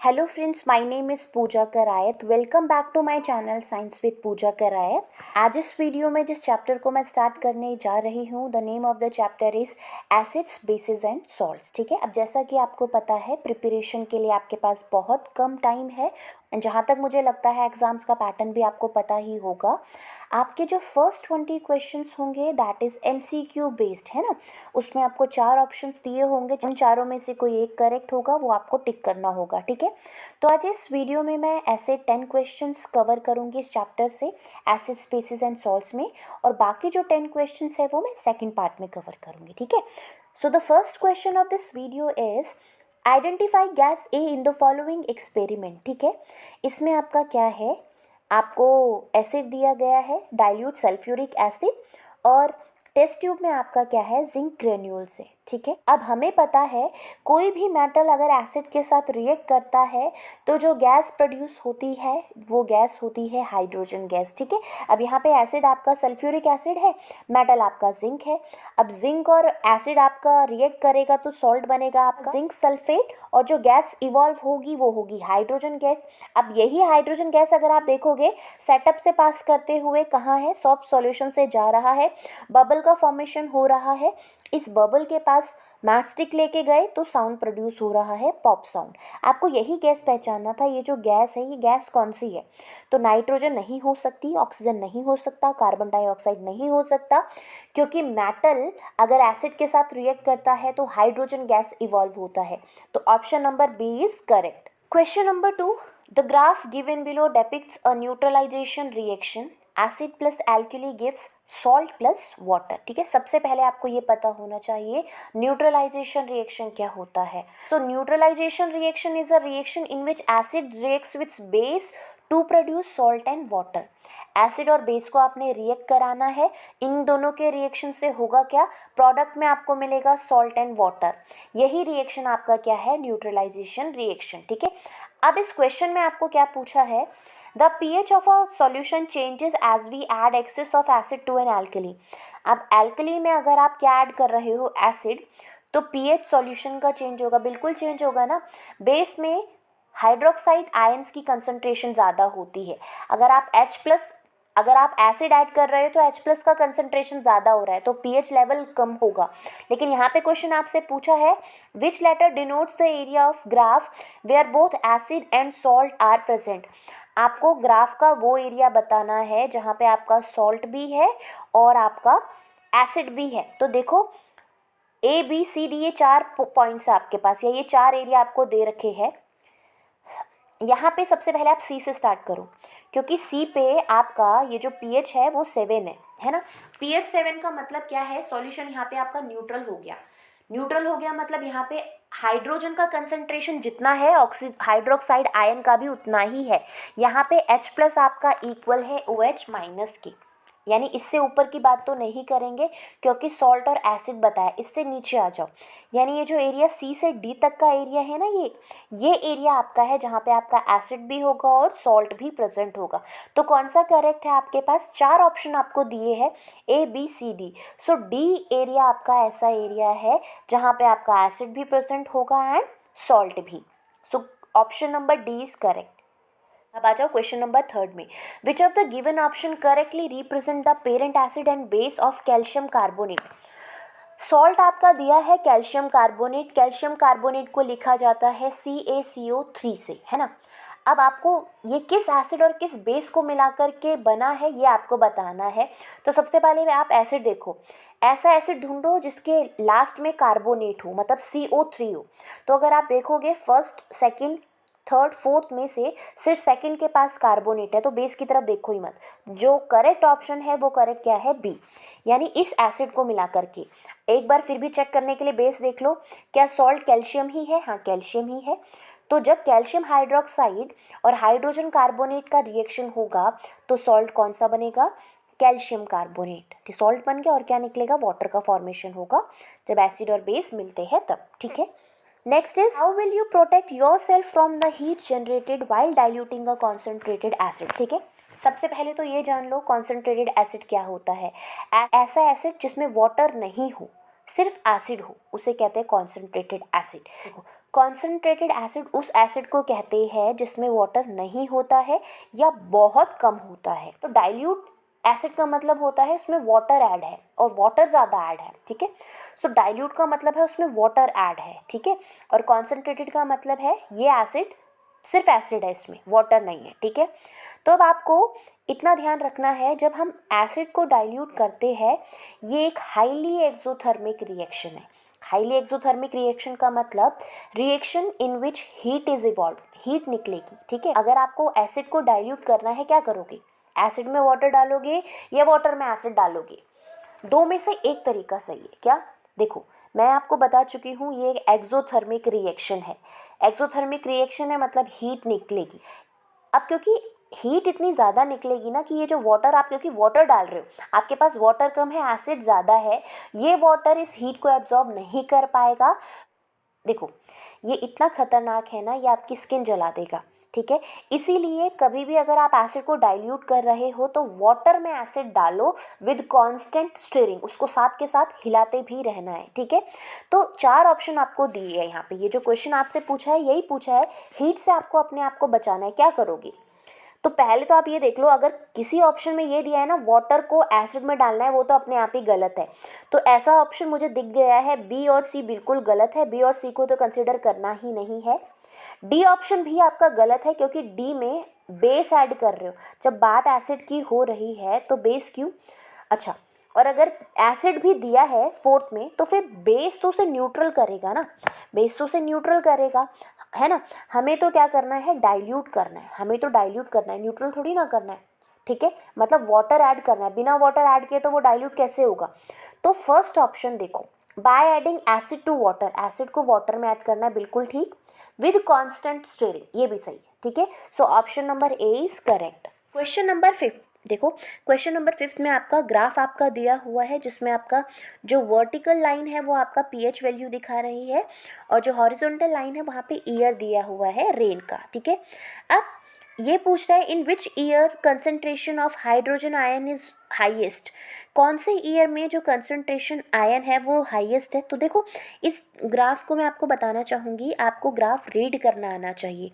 Hello friends, my name is Puja Karayat. Welcome back to my channel science with Puja Karayat. आज इस video में जिस chapter को मैं स्टार्ट करने जा रही हूँ, the name of the chapter is acids, basis and salts. ठीक है, अब जैसा कि आपको पता है, प्रिपरेशन के लिए आपके पास बहुत कम टाइम है। जहाँ तक मुझे लगता है एग्ज़ाम्स का पैटर्न भी आपको पता ही होगा। आपके जो फर्स्ट 20 क्वेश्चंस होंगे दैट इज़ MCQ बेस्ड है ना। उसमें आपको 4 ऑप्शंस दिए होंगे, उन चारों में से कोई एक करेक्ट होगा, वो आपको टिक करना होगा। ठीक है, तो आज इस वीडियो में मैं ऐसे 10 क्वेश्चंस कवर करूंगी इस चैप्टर से, एसिड्स, बेसिस एंड सॉल्ट्स में, और बाकी जो 10 क्वेश्चंस है वो मैं सेकंड पार्ट में कवर करूंगी। ठीक है, so the first question of this video is identify gas A in the following experiment. ठीक है, इसमें आपका क्या है, आपको एसिड दिया गया है डाइल्यूट सल्फ्यूरिक एसिड, और टेस्ट ट्यूब में आपका क्या है, जिंक ग्रेन्यूल से। ठीक है, अब हमें पता है कोई भी मेटल अगर एसिड के साथ रिएक्ट करता है तो जो गैस प्रोड्यूस होती है वो गैस होती है हाइड्रोजन गैस। ठीक है, अब यहाँ पे एसिड आपका सल्फ्यूरिक एसिड है, मेटल आपका जिंक है। अब जिंक और एसिड आपका रिएक्ट करेगा तो सॉल्ट बनेगा आपका जिंक सल्फेट, और जो गैस इवॉल्व होगी वो होगी हाइड्रोजन गैस। अब यही हाइड्रोजन गैस अगर आप देखोगे सेटअप से पास करते हुए कहाँ है, सॉफ्ट सॉल्यूशन से जा रहा है, बबल का फॉर्मेशन हो रहा है। इस बबल के पास मैच स्टिक लेके गए तो साउंड प्रोड्यूस हो रहा है, पॉप साउंड। आपको यही गैस पहचानना था। ये जो गैस है ये गैस कौन सी है, तो नाइट्रोजन नहीं हो सकती, ऑक्सीजन नहीं हो सकता, कार्बन डाइऑक्साइड नहीं हो सकता, क्योंकि मेटल अगर एसिड के साथ रिएक्ट करता है तो हाइड्रोजन गैस इवॉल्व होता है। तो option number B is correct. Question number 2, the graph given below depicts a neutralization reaction. Acid plus alkali gives salt plus water. ठीक है, सबसे पहले आपको ये पता होना चाहिए न्यूट्रलाइजेशन रिएक्शन क्या होता है। So neutralization reaction is a reaction in which acid reacts with base to produce salt and water. Acid और बेस को आपने रिएक्ट कराना है, इन दोनों के रिएक्शन से होगा क्या, प्रोडक्ट में आपको मिलेगा सॉल्ट एंड वाटर। यही रिएक्शन आपका क्या है, न्यूट्रलाइजेशन रिएक्शन। ठीक है, अब इस क्वेश्चन में आपको क्या पूछा है, the pH of a solution changes as we add excess of acid to an alkali. अब एल्कली में अगर आप क्या ऐड कर रहे हो, एसिड, तो pH सॉल्यूशन का चेंज होगा, बिल्कुल चेंज होगा ना। बेस में हाइड्रोक्साइड आयंस की कंसंट्रेशन ज़्यादा होती है। अगर आप एसिड ऐड कर रहे हो तो H+ का कंसंट्रेशन ज़्यादा हो रहा है तो pH लेवल कम होगा। लेकिन यहाँ पे क्वेश्चन आपसे पूछा है which letter denotes the area of graph where both acid and salt are present. आपको ग्राफ का वो एरिया बताना है जहाँ पे आपका सॉल्ट भी है और आपका एसिड भी है। तो देखो ABCD ये 4 पॉइंट्स आपके पास, या ये 4 एरिया आपको दे रखे हैं। यहाँ पे सबसे पहले आप C से स्टार्ट करो, क्योंकि C पे आपका ये जो pH है वो 7 है ना। pH 7 का मतलब क्या है, सॉल्यूशन यहाँ पे आपका न्यूट्रल हो गया। न्यूट्रल हो गया मतलब यहाँ पे हाइड्रोजन का कंसंट्रेशन जितना है हाइड्रोक्साइड आयन का भी उतना ही है। यहाँ पे H+ आपका इक्वल है OH- के, यानी इससे ऊपर की बात तो नहीं करेंगे क्योंकि सॉल्ट और एसिड बताया। इससे नीचे आ जाओ, यानी ये जो एरिया C से D तक का एरिया है ना, ये एरिया आपका है जहाँ पे आपका एसिड भी होगा और सॉल्ट भी प्रेजेंट होगा। तो कौन सा करेक्ट है, आपके पास 4 ऑप्शन आपको दिए हैं ABCD। सो D एरिया आपका ऐसा एरिया है जहाँ पे आपका एसिड भी प्रेजेंट होगा एंड सॉल्ट भी। So option number D is correct. अब आ जाओ क्वेश्चन नंबर 3 में, विच of the given option correctly represent the parent acid and base of calcium carbonate. Salt आपका दिया है कैल्शियम कार्बोनेट, कैल्शियम कार्बोनेट को लिखा जाता है CaCO3 से, है ना। अब आपको ये किस एसिड और किस बेस को मिलाकर के बना है ये आपको बताना है। तो सबसे पहले आप एसिड देखो, ऐसा एसिड ढूंढो जिसके लास्ट में कार्बोनेट हो, मतलब CO3 हो। तो अगर आप देखोगे फर्स्ट, सेकंड, थर्ड, फोर्थ में से सिर्फ सेकंड के पास कार्बोनेट है, तो बेस की तरफ देखो ही मत। जो करेक्ट ऑप्शन है वो करेक्ट क्या है, बी, यानी इस एसिड को मिला करके। एक बार फिर भी चेक करने के लिए बेस देख लो, क्या सॉल्ट कैल्शियम ही है, हाँ कैल्शियम ही है। तो जब कैल्शियम हाइड्रोक्साइड और हाइड्रोजन कार्बोनेट का रिएक्शन होगा तो सॉल्ट कौन सा बनेगा, कैल्शियम कार्बोनेट। सॉल्ट बन गया और क्या निकलेगा, वाटर का फॉर्मेशन होगा जब एसिड और बेस मिलते हैं तब। ठीक है, next is how will you protect your self from the heat generated while diluting a concentrated acid. ठीक है, सबसे पहले तो ये जान लो कॉन्सेंट्रेटेड एसिड क्या होता है। ऐसा एसिड जिसमें वाटर नहीं हो, सिर्फ एसिड हो, उसे कहते हैं कॉन्सेंट्रेटेड एसिड। कॉन्सेंट्रेटेड एसिड उस एसिड को कहते हैं जिसमें वाटर नहीं होता है या बहुत कम होता है। तो डाइल्यूट एसिड का मतलब होता है उसमें वाटर ऐड है और वाटर ज़्यादा ऐड है, ठीक है। सो डाइल्यूट का मतलब है उसमें वाटर ऐड है, ठीक है। और कॉन्सेंट्रेटेड का मतलब है ये एसिड सिर्फ एसिड है, इसमें वाटर नहीं है, ठीक है। तो अब आपको इतना ध्यान रखना है, जब हम एसिड को डाइल्यूट करते हैं ये एक हाईली एक्सोथर्मिक रिएक्शन है। हाईली एक्सोथर्मिक रिएक्शन का मतलब reaction in which heat is evolve, heat निकलेगी, ठीक है। अगर आपको एसिड को डाइल्यूट करना है क्या करोगे, एसिड में वाटर डालोगे या वाटर में एसिड डालोगे, दो में से एक तरीका सही है क्या। देखो मैं आपको बता चुकी हूँ ये एक एक्सोथर्मिक रिएक्शन है। एक्सोथर्मिक रिएक्शन है मतलब हीट निकलेगी। अब क्योंकि हीट इतनी ज़्यादा निकलेगी ना कि ये जो वाटर आप क्योंकि वाटर डाल रहे हो, आपके पास वाटर कम है, एसिड ज़्यादा है, ये वाटर इस हीट को एब्जॉर्ब नहीं कर पाएगा। देखो ये इतना खतरनाक है ना, ये आपकी स्किन जला देगा, ठीक है। इसीलिए कभी भी अगर आप एसिड को डाइल्यूट कर रहे हो तो वाटर में एसिड डालो विद कांस्टेंट स्टिरिंग, उसको साथ के साथ हिलाते भी रहना है, ठीक है। तो चार ऑप्शन आपको दिए है यहाँ पे, ये जो क्वेश्चन आपसे पूछा है यही पूछा है, हीट से आपको अपने आप को बचाना है, क्या करोगे। तो पहले तो आप ये देख लो, अगर किसी ऑप्शन में ये दिया है ना वाटर को एसिड में डालना है, वो तो अपने आप ही गलत है। तो ऐसा ऑप्शन मुझे दिख गया है, बी और सी बिल्कुल गलत है, बी और सी को तो कंसिडर करना ही नहीं है। डी ऑप्शन भी आपका गलत है क्योंकि डी में बेस ऐड कर रहे हो, जब बात एसिड की हो रही है तो बेस क्यों। अच्छा, और अगर एसिड भी दिया है फोर्थ में तो फिर बेस तो उसे न्यूट्रल करेगा ना, बेस तो उसे न्यूट्रल करेगा, है ना। हमें तो क्या करना है, डाइल्यूट करना है, हमें तो डाइल्यूट करना है, न्यूट्रल थोड़ी ना करना है, ठीक है। मतलब वाटर ऐड करना है, बिना वाटर ऐड किए तो वो डाइल्यूट कैसे होगा। तो फर्स्ट ऑप्शन देखो, by adding acid to water, acid को वाटर में ऐड करना है, बिल्कुल ठीक, विद कांस्टेंट स्टिरिंग, ये भी सही है, ठीक है। So option number A is correct. Question number 5 देखो, क्वेश्चन नंबर 5 में आपका ग्राफ आपका दिया हुआ है जिसमें आपका जो वर्टिकल लाइन है वो आपका पीएच वैल्यू दिखा रही है और जो हॉरिजॉन्टल लाइन है वहाँ पे ईयर दिया हुआ है रेन का, ठीक है। अब ये पूछ रहा है in which year concentration of hydrogen ion is highest, कौन से ईयर में जो कंसंट्रेशन आयन है वो हाईएस्ट है। तो देखो इस ग्राफ को मैं आपको बताना चाहूँगी, आपको ग्राफ रीड करना आना चाहिए,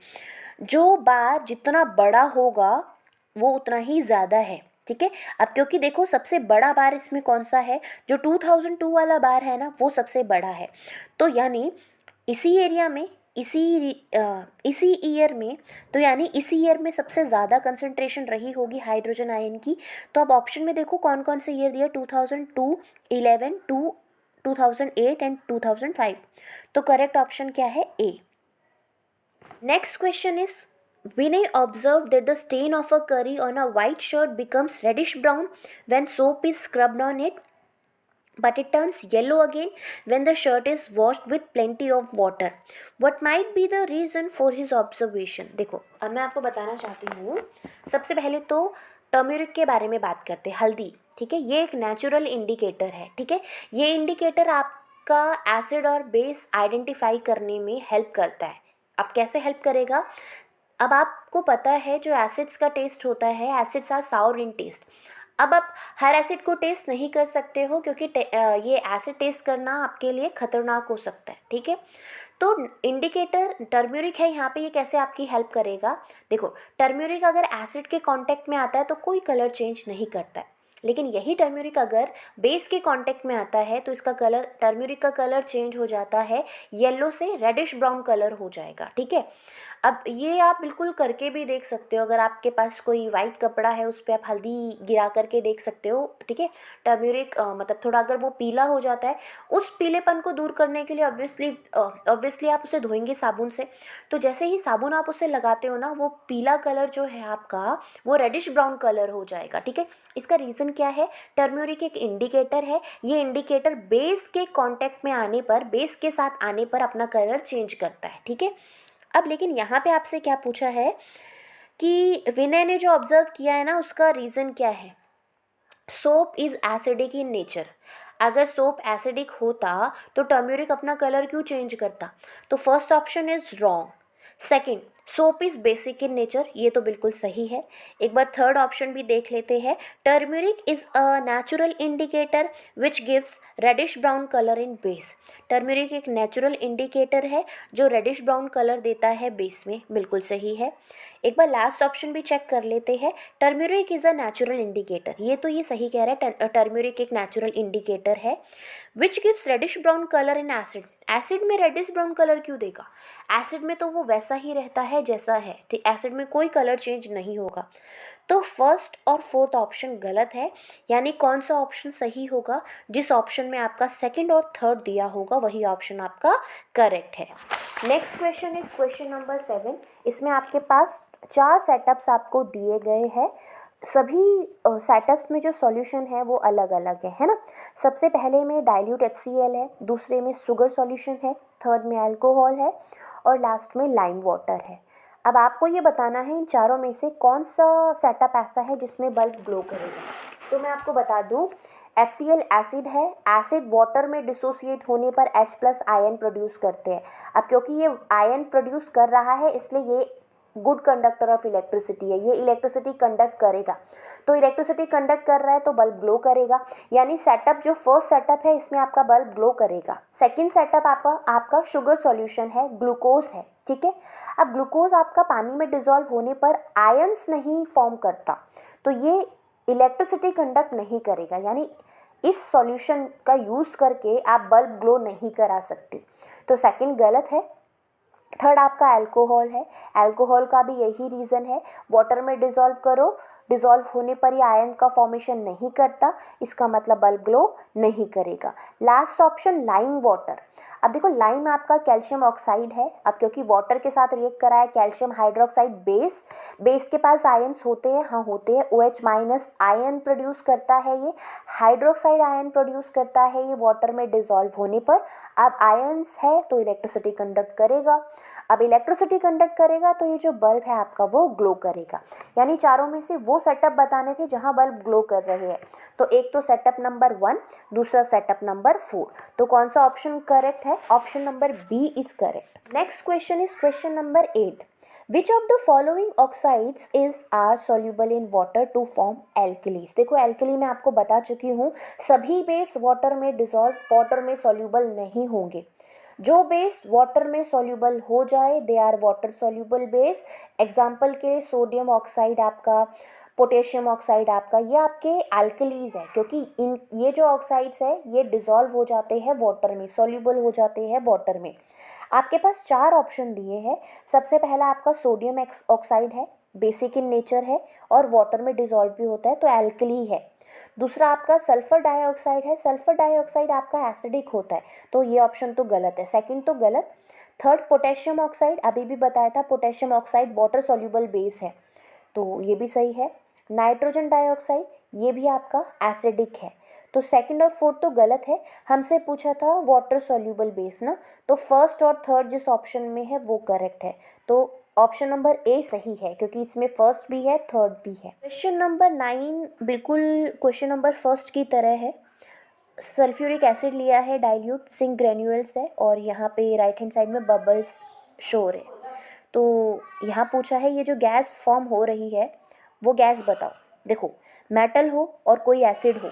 जो बार जितना बड़ा होगा वो उतना ही ज़्यादा है, ठीक है। अब क्योंकि देखो सबसे बड़ा बार इसमें कौन सा है, जो 2002 वाला बार है ना वो सबसे बड़ा है। तो यानी इसी एरिया में इसी ईयर में, तो यानी इसी ईयर में सबसे ज़्यादा कंसंट्रेशन रही होगी हाइड्रोजन आयन की। तो अब ऑप्शन में देखो कौन कौन से ईयर दिया, 2002, 11, 2008 एंड 2005। तो करेक्ट ऑप्शन क्या है, A. Next question is Vinay observed that the stain of a curry on a white shirt becomes reddish brown when soap is scrubbed on it, but it turns yellow again when the shirt is washed with plenty of water. What might be the reason for his observation? देखो अब मैं आपको बताना चाहती हूँ, सबसे पहले तो टर्मरिक के बारे में बात करते हैं, हल्दी, ठीक है। ये एक नेचुरल इंडिकेटर है, ठीक है। ये इंडिकेटर आपका एसिड और बेस आइडेंटिफाई करने में हेल्प करता है। अब कैसे हेल्प करेगा, अब आपको पता है जो एसिड्स का टेस्ट होता है, acids are sour in test. अब आप हर एसिड को टेस्ट नहीं कर सकते हो क्योंकि ये एसिड टेस्ट करना आपके लिए खतरनाक हो सकता है, ठीक है। तो इंडिकेटर टर्मरिक है यहाँ पे, ये कैसे आपकी हेल्प करेगा, देखो टर्मरिक अगर एसिड के कांटेक्ट में आता है तो कोई कलर चेंज नहीं करता है, लेकिन यही टर्मरिक अगर बेस के कांटेक्ट में आता है तो इसका कलर, टर्मरिक का कलर चेंज हो जाता है, येलो से रेडिश ब्राउन कलर हो जाएगा, ठीक है। अब ये आप बिल्कुल करके भी देख सकते हो, अगर आपके पास कोई वाइट कपड़ा है उस पर आप हल्दी गिरा करके देख सकते हो, ठीक है। टर्मरिक मतलब थोड़ा अगर वो पीला हो जाता है, उस पीलेपन को दूर करने के लिए ऑब्वियसली आप उसे धोएंगे साबुन से, तो जैसे ही साबुन आप उसे लगाते हो ना वो पीला कलर जो है आपका वो रेडिश ब्राउन कलर हो जाएगा, ठीक है। इसका रीज़न क्या है, टर्मरिक एक इंडिकेटर है, ये इंडिकेटर बेस के कांटेक्ट में आने पर, बेस के साथ आने पर अपना कलर चेंज करता है, ठीक है। अब लेकिन यहाँ पे आपसे क्या पूछा है कि विनय ने जो ऑब्जर्व किया है ना उसका रीज़न क्या है, soap is acidic in nature. अगर सोप एसिडिक होता तो टर्मरिक अपना कलर क्यों चेंज करता, तो first option is wrong. Second, soap is basic in nature, ये तो बिल्कुल सही है। एक बार थर्ड ऑप्शन भी देख लेते हैं। Turmeric is a natural indicator which gives reddish brown colour in base. Turmeric एक नेचुरल इंडिकेटर है जो रेडिश ब्राउन कलर देता है बेस में, बिल्कुल सही है। एक बार लास्ट ऑप्शन भी चेक कर लेते हैं। Turmeric is a natural indicator, ये तो ये सही कह रहा है, टर्मरिक एक नेचुरल इंडिकेटर है which gives reddish brown colour in acid. Acid में रेडिश ब्राउन कलर क्यों देगा? एसिड में तो वो वैसा ही रहता है जैसा है, ठीक, एसिड में कोई कलर चेंज नहीं होगा। तो फर्स्ट और फोर्थ ऑप्शन गलत है, यानी कौन सा ऑप्शन सही होगा? जिस ऑप्शन में आपका सेकंड और थर्ड दिया होगा वही ऑप्शन आपका करेक्ट है। Next question is question number 7। इसमें आपके पास 4 सेटअप्स आपको दिए गए हैं। सभी सेटअप्स में जो सॉल्यूशन है वो अलग अलग है ना। सबसे पहले में डाइल्यूट HCl है, दूसरे में शुगर सॉल्यूशन है, थर्ड में अल्कोहल है और लास्ट में लाइम वाटर है। अब आपको ये बताना है इन चारों में से कौन सा सेटअप ऐसा है जिसमें बल्ब ग्लो करेगा। तो मैं आपको बता दूं, HCl एसिड है, एसिड वाटर में डिसोसिएट होने पर H+ आयन प्रोड्यूस करते हैं। अब क्योंकि ये आयन प्रोड्यूस कर रहा है इसलिए ये गुड कंडक्टर ऑफ इलेक्ट्रिसिटी है, ये इलेक्ट्रिसिटी कंडक्ट करेगा। तो इलेक्ट्रिसिटी कंडक्ट कर रहा है तो बल्ब ग्लो करेगा, यानी सेटअप जो फर्स्ट सेटअप है इसमें आपका बल्ब ग्लो करेगा। सेकंड सेटअप आपका शुगर सॉल्यूशन है, ग्लूकोज है, ठीक है। अब ग्लूकोज आपका पानी में डिजोल्व होने पर आयंस नहीं फॉर्म करता, तो ये इलेक्ट्रिसिटी कंडक्ट नहीं करेगा, यानी इस सॉल्यूशन का यूज़ करके आप बल्ब ग्लो नहीं करा सकते। तो सेकंड गलत है। थर्ड आपका अल्कोहल है, अल्कोहल का भी यही रीज़न है, वाटर में डिज़ोल्व करो, डिज़ोल्व होने पर ये आयन का फॉर्मेशन नहीं करता, इसका मतलब बल्ब ग्लो नहीं करेगा। Last option lime water. अब देखो लाइम आपका कैल्शियम ऑक्साइड है, अब क्योंकि वाटर के साथ रिएक्ट करा है कैल्शियम हाइड्रोक्साइड बेस, बेस के पास आयन्स होते हैं, हाँ होते हैं, OH- आयन प्रोड्यूस करता है, ये हाइड्रोक्साइड आयन प्रोड्यूस करता है ये वाटर में डिज़ोल्व होने पर। अब आयन्स है तो इलेक्ट्रिसिटी कंडक्ट करेगा, अब इलेक्ट्रिसिटी कंडक्ट करेगा तो ये जो बल्ब है आपका वो ग्लो करेगा। यानी चारों में से वो सेटअप बताने थे जहां बल्ब ग्लो कर रहे हैं। तो एक तो सेटअप नंबर 1, दूसरा सेटअप नंबर 4। तो कौन सा ऑप्शन करेक्ट है? Option number B is correct. Next question is question number 8। Which of the following oxides are soluble in water to form alkalis? देखो alkali मैं आपको बता चुकी हूँ, सभी बेस वाटर में डिजॉल्व, वाटर में सॉल्यूबल नहीं होंगे। जो बेस वाटर में सॉल्यूबल हो जाए they are water soluble base. Example के सोडियम ऑक्साइड आपका, पोटेशियम ऑक्साइड आपका, ये आपके एल्कलीज है, क्योंकि इन ये जो ऑक्साइड्स है ये डिजॉल्व हो जाते हैं वाटर में, सॉल्यूबल हो जाते हैं वाटर में। आपके पास 4 ऑप्शन दिए हैं। सबसे पहला आपका सोडियम ऑक्साइड है, बेसिक इन नेचर है और वाटर में डिजॉल्व भी होता है तो एल्कली है। दूसरा आपका सल्फर डाइऑक्साइड है, सल्फर डाइऑक्साइड आपका एसिडिक होता है तो ये ऑप्शन तो गलत है, सेकंड तो गलत। थर्ड पोटेशियम ऑक्साइड, अभी भी बताया था potassium oxide water soluble base है तो ये भी सही है। नाइट्रोजन डाइऑक्साइड ये भी आपका एसिडिक है, तो सेकंड और फोर्थ तो गलत है। हमसे पूछा था वाटर सॉल्यूबल बेस ना, तो फर्स्ट और थर्ड जिस ऑप्शन में है वो करेक्ट है, तो ऑप्शन नंबर ए सही है क्योंकि इसमें फर्स्ट भी है थर्ड भी है। क्वेश्चन नंबर 9 बिल्कुल क्वेश्चन नंबर फर्स्ट की तरह है। सल्फ्यूरिक एसिड लिया है डाइल्यूट, सिंक ग्रेन्यूल्स है और यहाँ पे राइट हैंड साइड में बबल्स शो है। तो यहाँ पूछा है ये जो गैस फॉर्म हो रही है वो गैस बताओ। देखो मेटल हो और कोई एसिड हो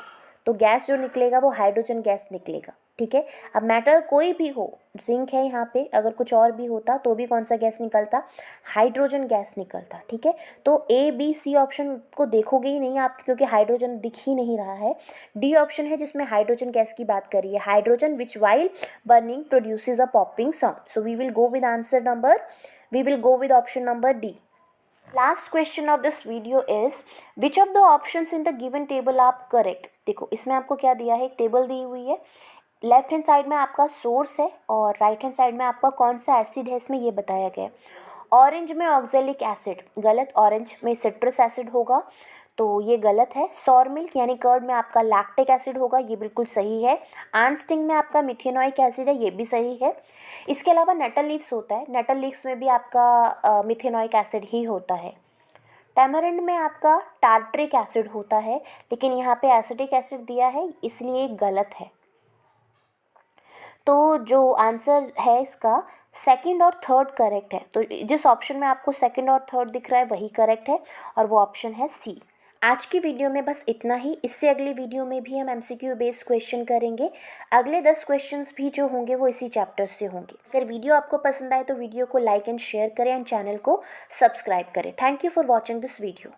तो गैस जो निकलेगा वो हाइड्रोजन गैस निकलेगा, ठीक है। अब मेटल कोई भी हो, जिंक है यहाँ पे, अगर कुछ और भी होता तो भी कौन सा गैस निकलता? हाइड्रोजन गैस निकलता, ठीक है। तो A, B, C ऑप्शन को देखोगे ही नहीं आप क्योंकि हाइड्रोजन दिख ही नहीं रहा है। डी ऑप्शन है जिसमें हाइड्रोजन गैस की बात करी है, hydrogen which while burning produces a popping sound. So we will go with option number D. Last question of this video is which of the options in the given table are correct. देखो इसमें आपको क्या दिया है, एक table दी हुई है, left hand side में आपका सोर्स है और राइट हैंड साइड में आपका कौन सा एसिड है इसमें ये बताया गया है। ऑरेंज में ऑक्जेलिक एसिड गलत, ऑरेंज में सिट्रस एसिड होगा तो ये गलत है। सॉर मिल्क यानी कर्ड में आपका लैक्टिक एसिड होगा, ये बिल्कुल सही है। आंस्टिंग में आपका मिथेनोइक एसिड है, ये भी सही है। इसके अलावा नटल लीव्स होता है, नटल लीव्स में भी आपका मिथेनोइक एसिड ही होता है। टैमरिंड में आपका टार्ट्रिक एसिड होता है, लेकिन यहाँ पे एसिटिक एसिड दिया है इसलिए गलत है। तो जो आंसर है इसका सेकंड और थर्ड करेक्ट है, तो जिस ऑप्शन में आपको सेकंड और थर्ड दिख रहा है वही करेक्ट है और वो ऑप्शन है सी। आज की वीडियो में बस इतना ही। इससे अगली वीडियो में भी हम एमसीक्यू बेस्ड क्वेश्चन करेंगे। अगले 10 क्वेश्चंस भी जो होंगे वो इसी चैप्टर से होंगे। अगर वीडियो आपको पसंद आए तो वीडियो को लाइक एंड शेयर करें एंड चैनल को सब्सक्राइब करें। Thank you for watching this video.